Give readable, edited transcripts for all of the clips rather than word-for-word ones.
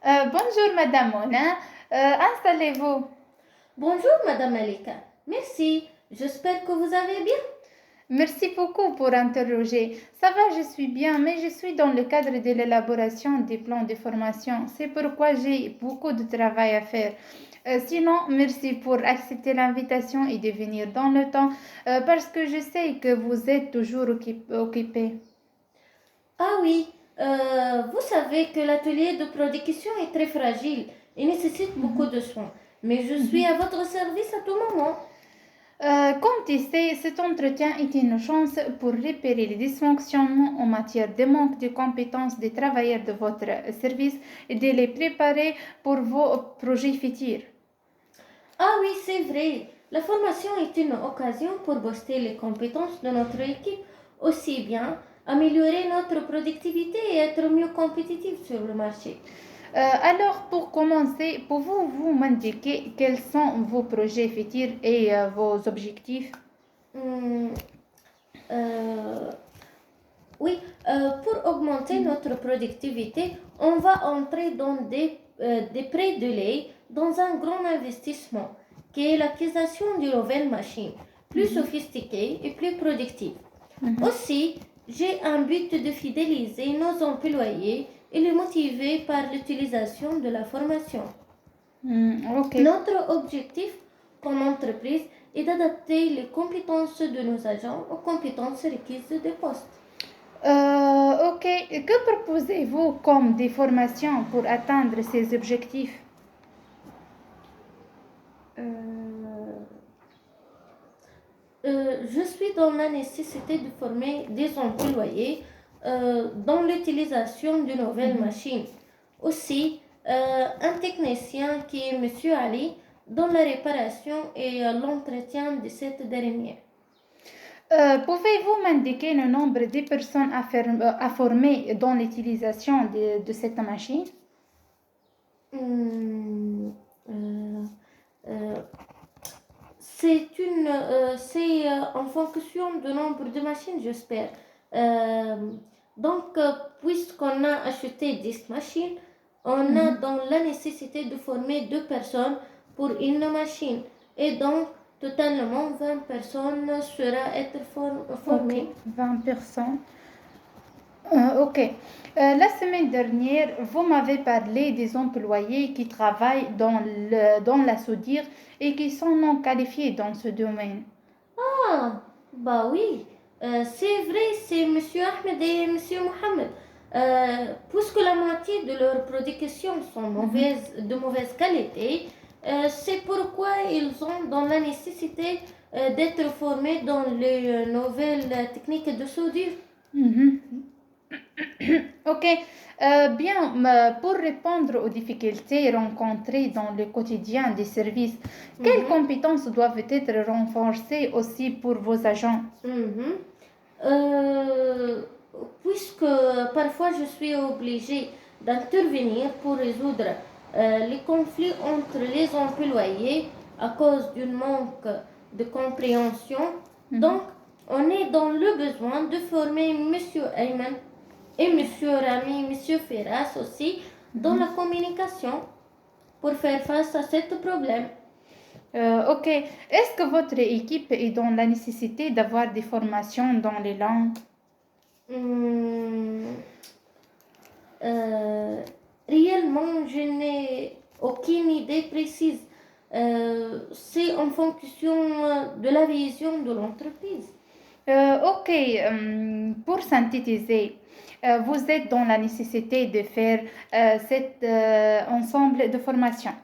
Bonjour Madame Mona. Installez-vous. Bonjour, Madame Malika. Merci. J'espère que vous allez bien. Merci beaucoup pour interroger. Ça va, je suis bien, mais je suis dans le cadre de l'élaboration des plans de formation. C'est pourquoi j'ai beaucoup de travail à faire. Sinon, merci pour accepter l'invitation et de venir dans le temps, parce que je sais que vous êtes toujours occupé. Ah oui, vous savez que l'atelier de production est très fragile et nécessite beaucoup de soins. Mais je suis à votre service à tout moment. Comme tu sais, cet entretien est une chance pour repérer les dysfonctionnements en matière de manque de compétences des travailleurs de votre service et de les préparer pour vos projets futurs. Ah oui, c'est vrai. La formation est une occasion pour booster les compétences de notre équipe, aussi bien améliorer notre productivité et être mieux compétitif sur le marché. Alors, pour commencer, pouvez-vous m'indiquer quels sont vos projets futurs et vos objectifs? Hmm, euh, Oui, pour augmenter notre productivité, on va entrer dans des prêts de lait dans un grand investissement, qui est l'acquisition de nouvelles machines, plus sophistiquées et plus productives. Aussi, j'ai un but de fidéliser nos employés et les motiver par l'utilisation de la formation. Ok. Notre objectif comme entreprise est d'adapter les compétences de nos agents aux compétences requises des postes. Ok. Que proposez-vous comme des formations pour atteindre ces objectifs? Euh, je suis dans la nécessité de former des employés dans l'utilisation de nouvelles machines. Aussi, un technicien qui est Monsieur Ali dans la réparation et l'entretien de cette dernière. Pouvez-vous m'indiquer le nombre de personnes à former dans l'utilisation de cette machine? Hum, euh, euh, c'est en fonction du nombre de machines, j'espère. Euh, donc, puisqu'on a acheté 10 machines, on a dans la nécessité de former 2 personnes pour une machine. Et donc, totalement, 20 personnes sera être Ok, formées. 20 personnes. Ok. La semaine dernière, vous m'avez parlé des employés qui travaillent dans la soudure et qui sont non qualifiés dans ce domaine. Ah, bah oui, c'est vrai, c'est Monsieur Ahmed et Monsieur Mohamed. Puisque la moitié de leurs productions sont de mauvaise qualité, c'est pourquoi ils ont dans la nécessité d'être formés dans les nouvelles techniques de soudure. Mhm. Ok, bien, pour répondre aux difficultés rencontrées dans le quotidien des services, quelles Mhm, compétences doivent être renforcées aussi pour vos agents? mhm. Euh, Puisque parfois je suis obligée d'intervenir pour résoudre les conflits entre les employés à cause d'un manque de compréhension. Donc, on est dans le besoin de former Monsieur Ayman et Monsieur Rami, Monsieur Ferras aussi dans la communication pour faire face à ce problème. Ok, est-ce que votre équipe est dans la nécessité d'avoir des formations dans les langues? Hum, Euh, Réellement, je n'ai aucune idée précise. C'est en fonction de la vision de l'entreprise. Ok, pour synthétiser, vous êtes dans la nécessité de faire cet ensemble de formations.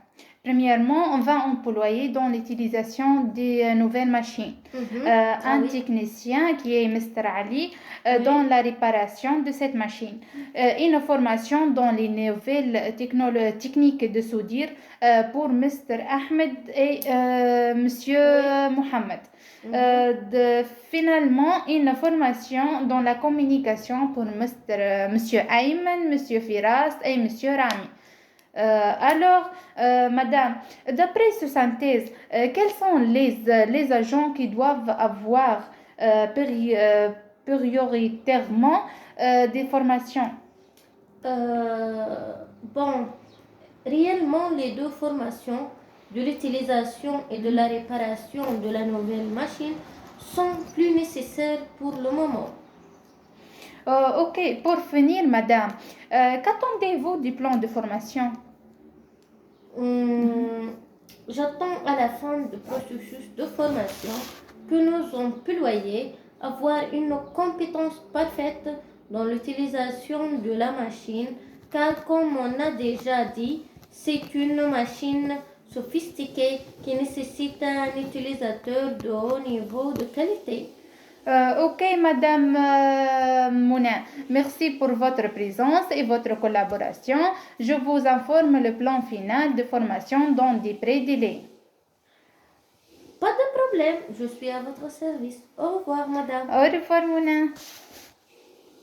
Premièrement, on va employer dans l'utilisation des nouvelles machines. Ah Un oui, technicien qui est Mr. Ali dans oui. la réparation de cette machine. Une formation dans les nouvelles techniques de soudure pour Mr. Ahmed et Oui. Monsieur Mohamed. Mhm. Finalement, une formation dans la communication pour Monsieur Ayman, Monsieur Firas et Monsieur Rami. Madame, d'après ce synthèse, quels sont les agents qui doivent avoir prioritairement des formations? Bon, Réellement, les deux formations de l'utilisation et de la réparation de la nouvelle machine sont plus nécessaires pour le moment. Ok, pour finir, madame, qu'attendez-vous du plan de formation? J'attends à la fin du processus de formation que nous employés avoir une compétence parfaite dans l'utilisation de la machine, car comme on a déjà dit, c'est une machine sophistiquée qui nécessite un utilisateur de haut niveau de qualité. Ok, Madame Mouna, merci pour votre présence et votre collaboration. Je vous informe le plan final de formation dans des délais. Pas de problème, je suis à votre service. Au revoir, madame. Au revoir, Mouna.